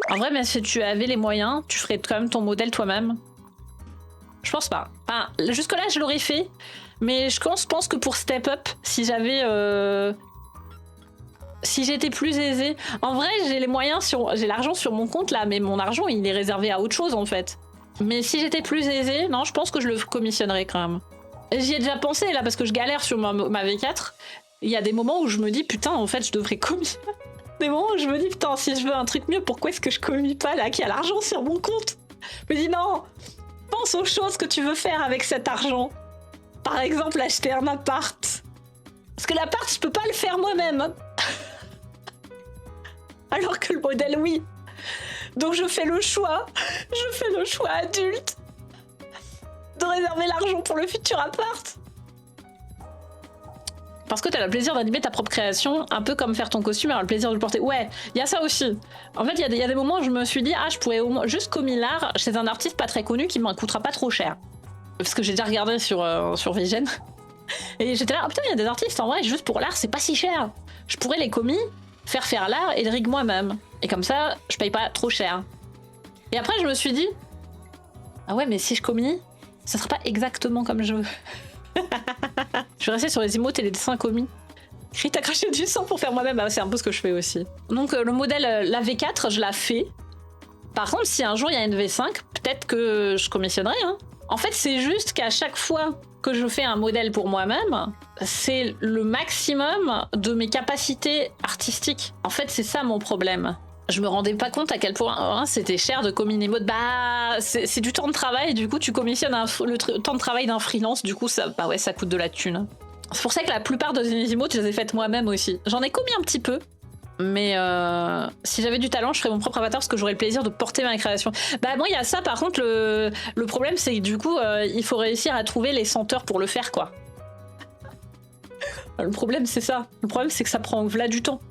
En vrai, mais si tu avais les moyens, tu ferais quand même ton modèle toi-même. Je pense pas. Enfin, jusque-là, je l'aurais fait. Mais je pense que pour Step Up, si j'avais... si j'étais plus aisée... En vrai, j'ai les moyens sur... J'ai l'argent sur mon compte, là, mais mon argent, il est réservé à autre chose, en fait. Mais si j'étais plus aisée, non, je pense que je le commissionnerais quand même. J'y ai déjà pensé, là, parce que je galère sur ma V4. Il y a des moments où je me dis, putain, en fait, je devrais commissionner. Des moments où je me dis, putain, si je veux un truc mieux, pourquoi est-ce que je commis pas, là, qui a l'argent sur mon compte? Je me dis, non, pense aux choses que tu veux faire avec cet argent. Par exemple, acheter un appart. Parce que l'appart, je peux pas le faire moi-même. Alors que le modèle, oui. Donc je fais le choix adulte de réserver l'argent pour le futur appart. Parce que t'as le plaisir d'animer ta propre création, un peu comme faire ton costume et avoir le plaisir de le porter. Ouais, il y a ça aussi. En fait, il y a des moments où je me suis dit, ah, je pourrais au moins juste commis l'art chez un artiste pas très connu qui m'en coûtera pas trop cher. Parce que j'ai déjà regardé sur Vigen. Et j'étais là, oh putain, il y a des artistes, en vrai, juste pour l'art, c'est pas si cher. Je pourrais les commis, faire l'art et le rig moi-même. Et comme ça, je paye pas trop cher. Et après, je me suis dit, ah ouais, mais si je commis, ça sera pas exactement comme je veux. Je vais rester sur les emotes et les dessins commis. T'as craché du sang pour faire moi-même, bah, c'est un peu ce que je fais aussi. Donc le modèle, la V4, je la fais. Par contre, si un jour il y a une V5, peut-être que je commissionnerai. Hein. En fait, c'est juste qu'à chaque fois que je fais un modèle pour moi-même, c'est le maximum de mes capacités artistiques. En fait, c'est ça mon problème. Je me rendais pas compte à quel point c'était cher de combiner mode. Bah, c'est du temps de travail. Du coup, tu commissionnes le temps de travail d'un freelance. Du coup, ça, bah ouais, ça coûte de la thune. C'est pour ça que la plupart de mes emotes, je les ai faites moi-même aussi. J'en ai commis un petit peu. Mais si j'avais du talent, je ferais mon propre avatar parce que j'aurais le plaisir de porter ma création. Bah moi, il y a ça. Par contre, le problème, c'est que du coup, il faut réussir à trouver les senteurs pour le faire, quoi. Le problème, c'est ça. Le problème, c'est que ça prend là du temps.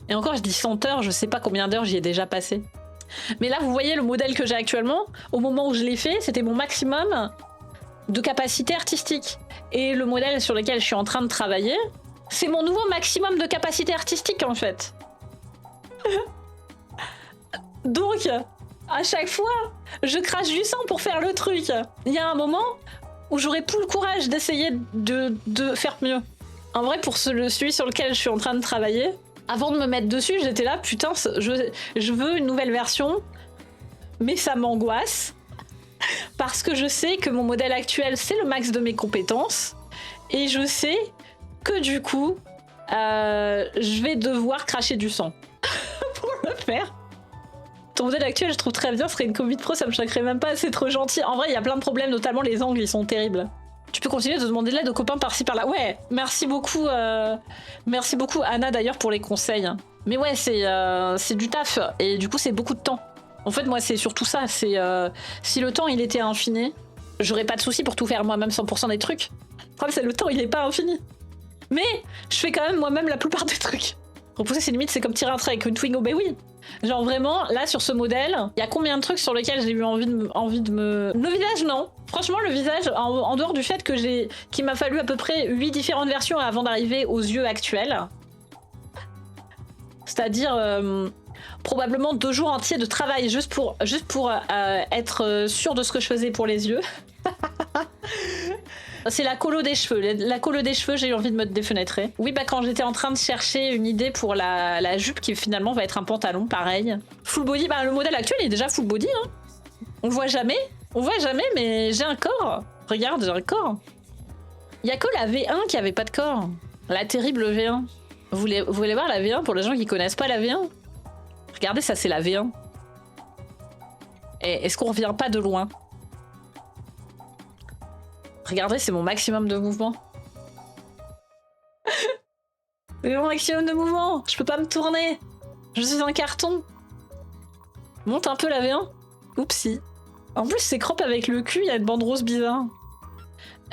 Et encore, je dis 100 heures, je sais pas combien d'heures j'y ai déjà passé. Mais là, vous voyez le modèle que j'ai actuellement, au moment où je l'ai fait, c'était mon maximum de capacité artistique. Et le modèle sur lequel je suis en train de travailler, c'est mon nouveau maximum de capacité artistique, en fait. Donc, à chaque fois, je crache du sang pour faire le truc. Il y a un moment où j'aurais plus le courage d'essayer de faire mieux. En vrai, pour celui sur lequel je suis en train de travailler, avant de me mettre dessus, j'étais là, putain, je veux une nouvelle version, mais ça m'angoisse, parce que je sais que mon modèle actuel, c'est le max de mes compétences, et je sais que du coup, je vais devoir cracher du sang pour le faire. Ton modèle actuel, je trouve très bien, ce serait une Covid Pro, ça me choquerait même pas, c'est trop gentil. En vrai, il y a plein de problèmes, notamment les angles, ils sont terribles. Tu peux continuer de demander de l'aide aux copains par-ci par-là. Ouais, merci beaucoup Anna d'ailleurs pour les conseils. Mais ouais, c'est du taf et du coup c'est beaucoup de temps. En fait moi c'est surtout ça, c'est si le temps il était infini, j'aurais pas de soucis pour tout faire moi-même 100% des trucs. Le problème c'est le temps il est pas infini. Mais je fais quand même moi-même la plupart des trucs. Repousser ses limites c'est comme tirer un trait avec une Twingo, ben oui. Genre vraiment, là sur ce modèle, il y a combien de trucs sur lesquels j'ai eu envie de me... Le visage, non. Franchement, le visage, en dehors du fait qu'il m'a fallu à peu près 8 différentes versions avant d'arriver aux yeux actuels. C'est-à-dire probablement 2 jours entiers de travail juste pour être sûr de ce que je faisais pour les yeux. C'est la colo des cheveux. La colo des cheveux, j'ai eu envie de me défenêtrer. Oui, bah quand j'étais en train de chercher une idée pour la jupe qui finalement va être un pantalon, pareil. Full body, bah le modèle actuel il est déjà full body. Hein. On le voit jamais. On voit jamais, mais j'ai un corps. Regarde, j'ai un corps. Il y a que la V1 qui avait pas de corps. La terrible V1. Vous voulez voir la V1 pour les gens qui connaissent pas la V1? Regardez, ça c'est la V1. Et est-ce qu'on revient pas de loin? Regardez, c'est mon maximum de mouvement. C'est mon maximum de mouvement. Je peux pas me tourner. Je suis un carton. Monte un peu la V1. Oupsie. En plus, c'est crop avec le cul, il y a une bande rose bizarre.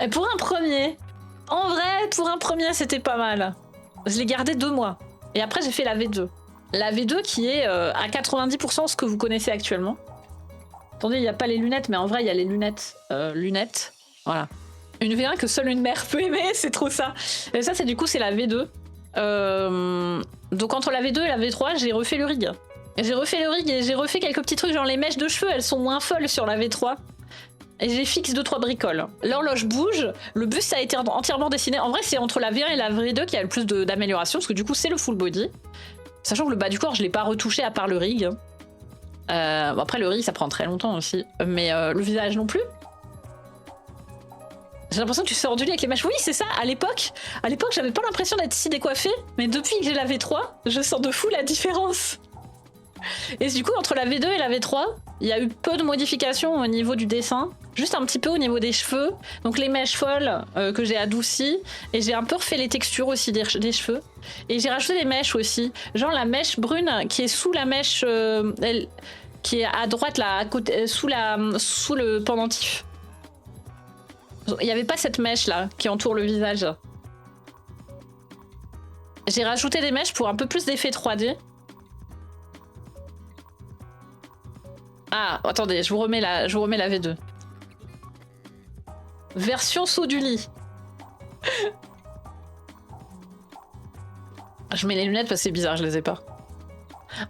Et pour un premier, en vrai, pour un premier, c'était pas mal. Je l'ai gardé 2 mois. Et après, j'ai fait la V2. La V2 qui est à 90% ce que vous connaissez actuellement. Attendez, il n'y a pas les lunettes, mais en vrai, il y a les lunettes. Lunettes. Voilà. Une V1 que seule une mère peut aimer, c'est trop ça. Et ça, c'est du coup, c'est la V2. Donc entre la V2 et la V3, j'ai refait le rig. J'ai refait le rig et j'ai refait quelques petits trucs, genre les mèches de cheveux, elles sont moins folles sur la V3. Et j'ai fixe 2-3 bricoles. L'horloge bouge, le buste a été entièrement dessiné. En vrai, c'est entre la V1 et la V2 qu'il y a le plus d'amélioration, parce que du coup, c'est le full body. Sachant que le bas du corps, je l'ai pas retouché à part le rig. Bon, après, le rig, ça prend très longtemps aussi. Mais le visage non plus. J'ai l'impression que tu sors du lit avec les mèches. Oui, c'est ça, à l'époque, j'avais pas l'impression d'être si décoiffée. Mais depuis que j'ai la V3, je sens de fou la différence. Et du coup, entre la V2 et la V3, il y a eu peu de modifications au niveau du dessin. Juste un petit peu au niveau des cheveux. Donc les mèches folles que j'ai adoucies. Et j'ai un peu refait les textures aussi des cheveux. Et j'ai rajouté des mèches aussi. Genre la mèche brune qui est sous la mèche... qui est à droite là, à côté, sous le pendentif. Il n'y avait pas cette mèche là qui entoure le visage. J'ai rajouté des mèches pour un peu plus d'effet 3D. Ah, attendez, je vous remets la V2. Version saut du lit. Je mets les lunettes parce que c'est bizarre, je les ai pas.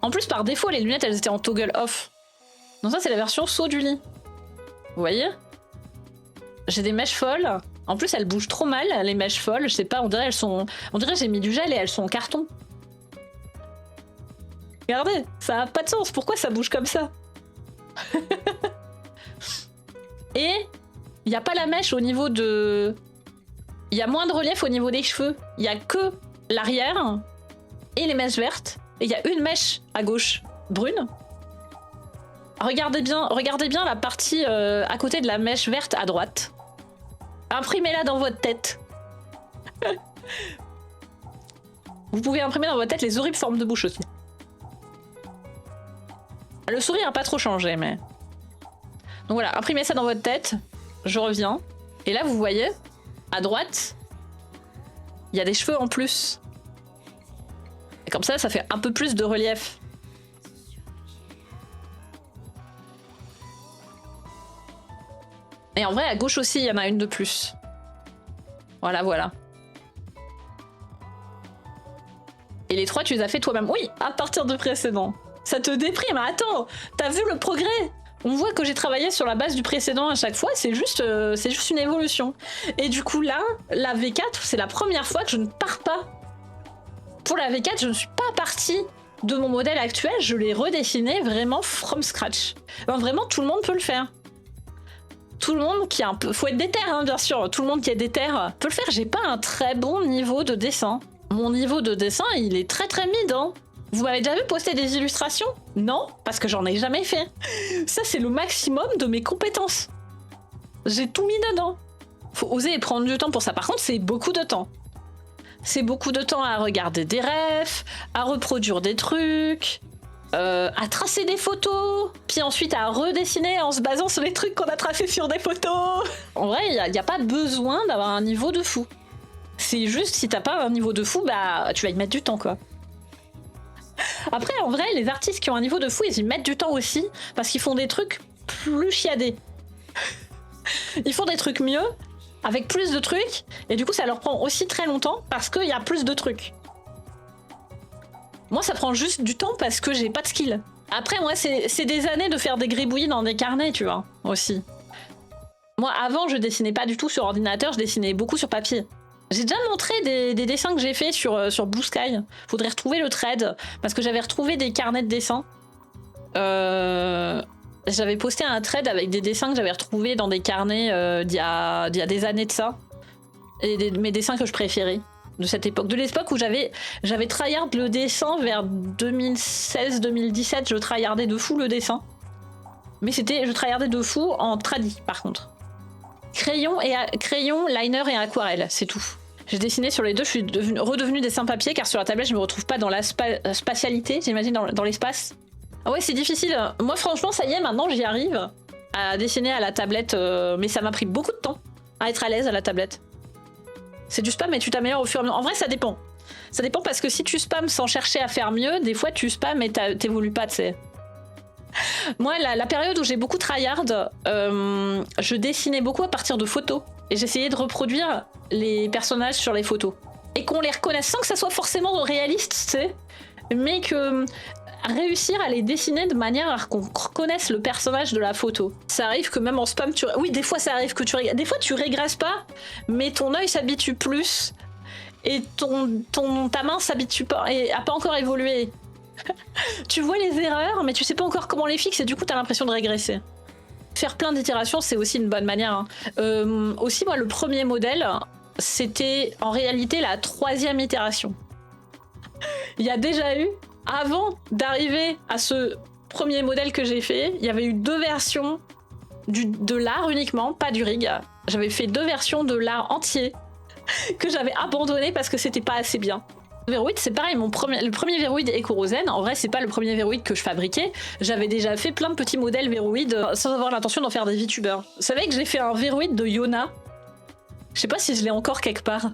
En plus, par défaut, les lunettes, elles étaient en toggle off. Donc ça, c'est la version saut du lit. Vous voyez? J'ai des mèches folles. En plus, elles bougent trop mal, les mèches folles. Je sais pas, on dirait que j'ai mis du gel et elles sont en carton. Regardez, ça a pas de sens. Pourquoi ça bouge comme ça? Et il n'y a pas la mèche au niveau de... Il y a moins de relief au niveau des cheveux. Il y a que l'arrière et les mèches vertes. Et il y a une mèche à gauche brune. Regardez bien la partie à côté de la mèche verte à droite. Imprimez-la dans votre tête. Vous pouvez imprimer dans votre tête les horribles formes de bouche aussi. Le sourire n'a pas trop changé, mais... Donc voilà, imprimez ça dans votre tête. Je reviens. Et là, vous voyez, à droite, il y a des cheveux en plus. Et comme ça fait un peu plus de relief. Et en vrai, à gauche aussi, il y en a une de plus. Voilà, voilà. Et les trois, tu les as fait toi-même. Oui, à partir du précédent. Ça te déprime. Attends, t'as vu le progrès? On voit que j'ai travaillé sur la base du précédent à chaque fois. C'est juste une évolution. Et du coup, là, la V4, c'est la première fois que je ne pars pas. Pour la V4, je ne suis pas partie de mon modèle actuel. Je l'ai redessiné vraiment from scratch. Enfin, vraiment, tout le monde peut le faire. Tout le monde qui a un peu... Faut être déter, hein, bien sûr. Tout le monde qui est déter peut le faire. J'ai pas un très bon niveau de dessin. Mon niveau de dessin, il est très très mid, hein. Vous m'avez déjà vu poster des illustrations? Non, parce que j'en ai jamais fait. Ça, c'est le maximum de mes compétences. J'ai tout mis dedans. Faut oser prendre du temps pour ça. Par contre, c'est beaucoup de temps. C'est beaucoup de temps à regarder des refs, à reproduire des trucs, à tracer des photos, puis ensuite à redessiner en se basant sur les trucs qu'on a tracés sur des photos. En vrai, il n'y a pas besoin d'avoir un niveau de fou. C'est juste, si t'as pas un niveau de fou, bah tu vas y mettre du temps, quoi. Après, en vrai, les artistes qui ont un niveau de fou, ils y mettent du temps aussi, parce qu'ils font des trucs plus chiadés. Ils font des trucs mieux, avec plus de trucs, et du coup, ça leur prend aussi très longtemps, parce qu'il y a plus de trucs. Moi, ça prend juste du temps, parce que j'ai pas de skill. Après, moi, c'est des années de faire des gribouillis dans des carnets, tu vois, aussi. Moi, avant, je dessinais pas du tout sur ordinateur, je dessinais beaucoup sur papier. J'ai déjà montré des dessins que j'ai fait sur Blue Sky. Faudrait retrouver le thread, parce que j'avais retrouvé des carnets de dessins. J'avais posté un thread avec des dessins que j'avais retrouvés dans des carnets d'il y a des années de ça. Et mes dessins que je préférais de cette époque. De l'époque où j'avais tryhard le dessin vers 2016-2017. Je tryhardais de fou le dessin. Mais je tryhardais de fou en tradi, par contre. Crayon, liner et aquarelle, c'est tout. J'ai dessiné sur les deux, je suis redevenue dessin papier car sur la tablette je me retrouve pas dans la spatialité, j'imagine dans l'espace. Ah ouais, c'est difficile. Moi franchement, ça y est, maintenant j'y arrive à dessiner à la tablette, mais ça m'a pris beaucoup de temps à être à l'aise à la tablette. C'est du spam et tu t'améliores au fur et à mesure. En vrai, ça dépend. Ça dépend parce que si tu spams sans chercher à faire mieux, des fois tu spams et t'évolues pas, tu sais. Moi, la période où j'ai beaucoup tryhard, je dessinais beaucoup à partir de photos. Et j'essayais de reproduire les personnages sur les photos. Et qu'on les reconnaisse sans que ça soit forcément réaliste, tu sais. Mais que réussir à les dessiner de manière à qu'on reconnaisse le personnage de la photo. Ça arrive que même en spam, oui, des fois ça arrive que des fois tu régresses pas, mais ton œil s'habitue plus et ta main s'habitue pas et a pas encore évolué. Tu vois les erreurs, mais tu sais pas encore comment les fixer et du coup t'as l'impression de régresser. Faire plein d'itérations, c'est aussi une bonne manière. Hein. Aussi, moi, le premier modèle, c'était en réalité la 3e itération. Il y a déjà eu, avant d'arriver à ce premier modèle que j'ai fait, il y avait eu 2 versions de l'art uniquement, pas du rig. J'avais fait 2 versions de l'art entier que j'avais abandonné parce que c'était pas assez bien. Veroid, c'est pareil, le premier Veroid Ekorozen, en vrai c'est pas le premier Veroid que je fabriquais, j'avais déjà fait plein de petits modèles Veroid sans avoir l'intention d'en faire des VTubers. Vous savez que j'ai fait un Veroid de Yona? Je sais pas si je l'ai encore quelque part.